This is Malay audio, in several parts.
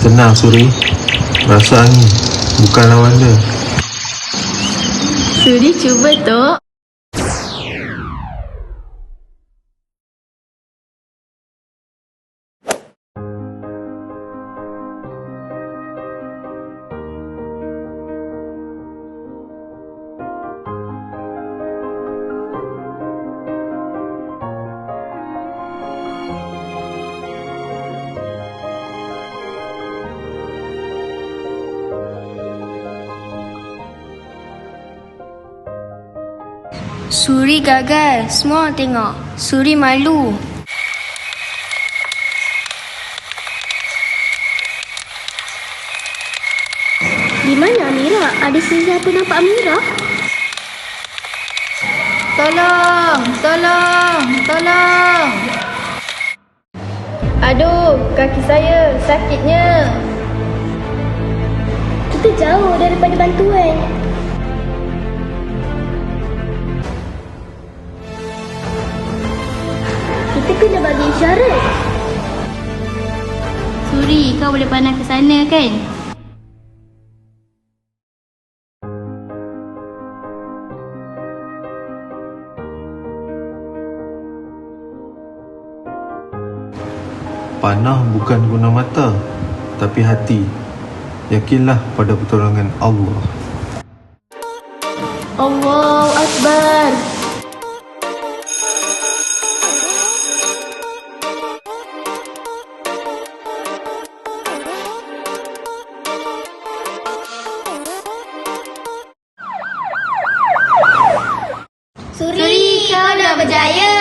Tenang Suri, rasa angin bukan lawan dia. Suri cuba tok. Suri gagal. Semua tengok. Suri malu. Di mana Amira? Ada sesiapa nampak Amira? Tolong, tolong, tolong. Aduh, kaki saya sakitnya. Kita jauh daripada bantuan. Kita kena bagi isyarat. Suri, kau boleh pandang ke sana kan? Panah bukan guna mata, tapi hati. Yakinlah pada pertolongan Allah. Allahu Akbar. Suri, kau dah berjaya.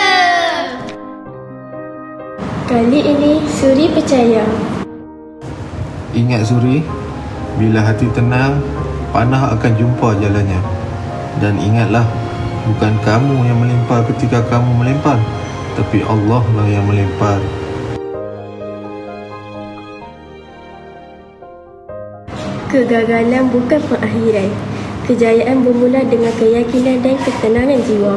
Kali ini Suri percaya. Ingat Suri, bila hati tenang, panah akan jumpa jalannya. Dan ingatlah, bukan kamu yang melempar ketika kamu melempar, tapi Allah lah yang melempar. Kegagalan bukan pengakhiran. Kejayaan bermula dengan keyakinan dan ketenangan jiwa.